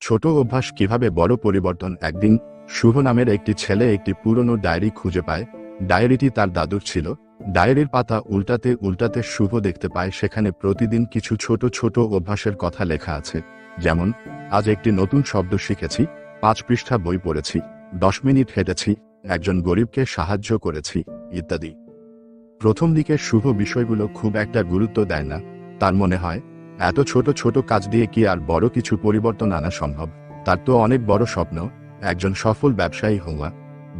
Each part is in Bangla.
ছোট অভ্যাস কিভাবে বড় পরিবর্তন। একদিন শুভ নামের একটি ছেলে একটি পুরনো ডায়েরি খুঁজে পায়। ডায়েরিটি তার দাদুর ছিল। ডায়েরির পাতা উল্টাতে উল্টাতে শুভ দেখতে পায় সেখানে প্রতিদিন কিছু ছোট ছোট অভ্যাসের কথা লেখা আছে। যেমন, আজ একটি নতুন শব্দ শিখেছি, 5 পৃষ্ঠা বই পড়েছি, 10 মিনিট হেঁটেছি, একজন গরিবকে সাহায্য করেছি, ইত্যাদি। প্রথম দিকে শুভ বিষয়গুলো খুব একটা গুরুত্ব দেয় না। তার মনে হয়, এত ছোট ছোট কাজ দিয়ে কি আর বড় কিছু পরিবর্তন আনা সম্ভব? তার তো অনেক বড় স্বপ্ন, একজন সফল ব্যবসায়ী হওয়া,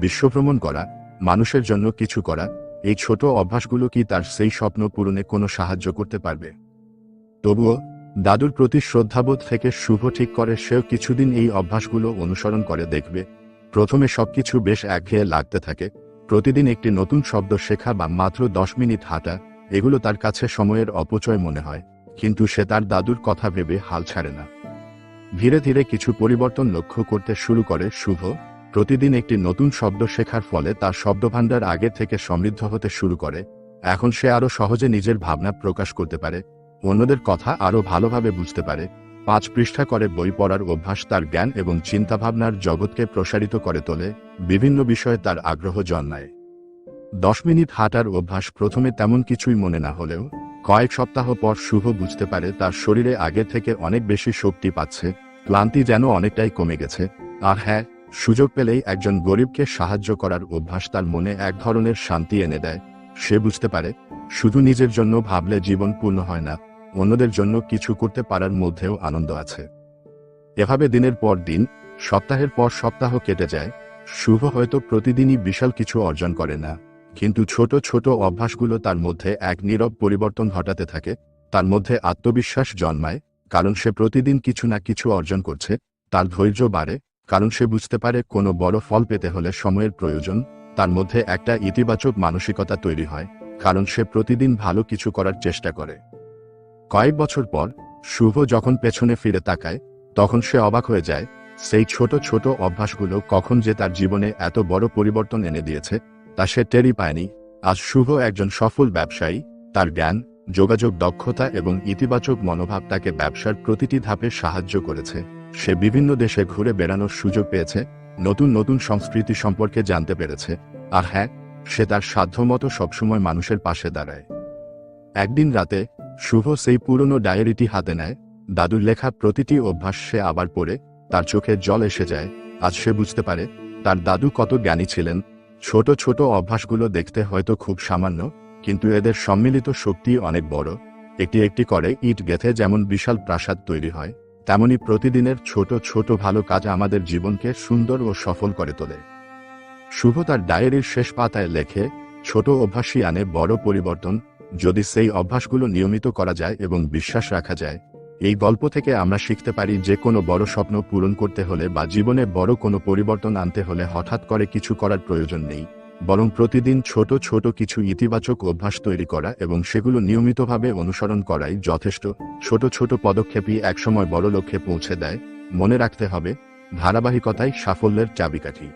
বিশ্বভ্রমণ করা, মানুষের জন্য কিছু করা। এই ছোট অভ্যাসগুলো কি তার সেই স্বপ্ন পূরণে কোনো সাহায্য করতে পারবে? তবুও দাদুর প্রতি শ্রদ্ধাবোধ থেকে শুভ ঠিক করে সেও কিছুদিন এই অভ্যাসগুলো অনুসরণ করে দেখবে। প্রথমে সবকিছু বেশ একঘেয়ে লাগতে থাকে। প্রতিদিন একটি নতুন শব্দ শেখা বা মাত্র 10 মিনিট হাঁটা, এগুলো তার কাছে সময়ের অপচয় মনে হয়। কিন্তু সে তার দাদুর কথা ভেবে হাল ছাড়ে না। ধীরে ধীরে কিছু পরিবর্তন লক্ষ্য করতে শুরু করে শুভ। প্রতিদিন একটি নতুন শব্দ শেখার ফলে তার শব্দভাণ্ডার আগে থেকে সমৃদ্ধ হতে শুরু করে। এখন সে আরও সহজে নিজের ভাবনা প্রকাশ করতে পারে, অন্যদের কথা আরও ভালোভাবে বুঝতে পারে। 5 পৃষ্ঠা করে বই পড়ার অভ্যাস তার জ্ঞান এবং চিন্তাভাবনার জগৎকে প্রসারিত করে তোলে। বিভিন্ন বিষয়ে তার আগ্রহ জন্মায়। 10 মিনিট হাঁটার অভ্যাস প্রথমে তেমন কিছুই মনে না হলেও কয়েক সপ্তাহ পর শুভ বুঝতে পারে তার শরীরে আগের থেকে অনেক বেশি শক্তি পাচ্ছে, ক্লান্তি যেন অনেকটাই কমে গেছে। আর হ্যাঁ, সুযোগ পেলেই একজন গরিবকে সাহায্য করার অভ্যাস তার মনে এক ধরনের শান্তি এনে দেয়। সে বুঝতে পারে, শুধু নিজের জন্য ভাবলে জীবন পূর্ণ হয় না, অন্যদের জন্য কিছু করতে পারার মধ্যেও আনন্দ আছে। এভাবে দিনের পর দিন, সপ্তাহের পর সপ্তাহ কেটে যায়। শুভ হয়তো প্রতিদিনই বিশাল কিছু অর্জন করে না, কিন্তু ছোট ছোট অভ্যাসগুলো তার মধ্যে এক নীরব পরিবর্তন ঘটাতে থাকে। তার মধ্যে আত্মবিশ্বাস জন্মায়, কারণ সে প্রতিদিন কিছু না কিছু অর্জন করছে। তার ধৈর্য বাড়ে, কারণ সে বুঝতে পারে কোনো বড় ফল পেতে হলে সময়ের প্রয়োজন। তার মধ্যে একটা ইতিবাচক মানসিকতা তৈরি হয়, কারণ সে প্রতিদিন ভালো কিছু করার চেষ্টা করে। কয়েক বছর পর শুভ যখন পেছনে ফিরে তাকায়, তখন সে অবাক হয়ে যায়। সেই ছোট ছোট অভ্যাসগুলো কখন যে তার জীবনে এত বড় পরিবর্তন এনে দিয়েছে তা সে টেরই পায়নি। আজ শুভ একজন সফল ব্যবসায়ী। তার জ্ঞান, যোগাযোগ দক্ষতা এবং ইতিবাচক মনোভাব তাকে ব্যবসার প্রতিটি ধাপে সাহায্য করেছে। সে বিভিন্ন দেশে ঘুরে বেড়ানোর সুযোগ পেয়েছে, নতুন নতুন সংস্কৃতি সম্পর্কে জানতে পেরেছে। আর হ্যাঁ, সে তার সাধ্যমতো সবসময় মানুষের পাশে দাঁড়ায়। একদিন রাতে শুভ সেই পুরনো ডায়েরিটি হাতে নেয়। দাদুর লেখা প্রতিটি অভ্যাস সে আবার পড়ে। তার চোখে জল এসে যায়। আজ সে বুঝতে পারে তার দাদু কত জ্ঞানী ছিলেন। ছোট ছোট অভ্যাসগুলো দেখতে হয়তো খুব সামান্য, কিন্তু এদের সম্মিলিত শক্তি অনেক বড়। একটি একটি করে ইট গেঁথে যেমন বিশাল প্রাসাদ তৈরি হয়, তেমনি প্রতিদিনের ছোট ছোট ভালো কাজ আমাদের জীবনকে সুন্দর ও সফল করে তোলে। শুভ তার ডায়েরির শেষ পাতায় লেখে, ছোট অভ্যাসই আনে বড় পরিবর্তন। যদি সেই অভ্যাসগুলো নিয়মিত করা যায় এবং বিশ্বাস রাখা যায়। এই গল্প থেকে আমরা শিখতে পারি যে কোনো বড় স্বপ্ন পূরণ করতে হলে বা জীবনে বড় কোনো পরিবর্তন আনতে হলে হঠাৎ করে কিছু করার প্রয়োজন নেই, বরং প্রতিদিন ছোট ছোট কিছু ইতিবাচক অভ্যাস তৈরি করা এবং সেগুলো নিয়মিতভাবে অনুসরণ করাই যথেষ্ট। ছোট ছোট পদক্ষেপই একসময় বড় লক্ষ্যে পৌঁছে দেয়। মনে রাখতে হবে, ধারাবাহিকতাই সাফল্যের চাবিকাঠি।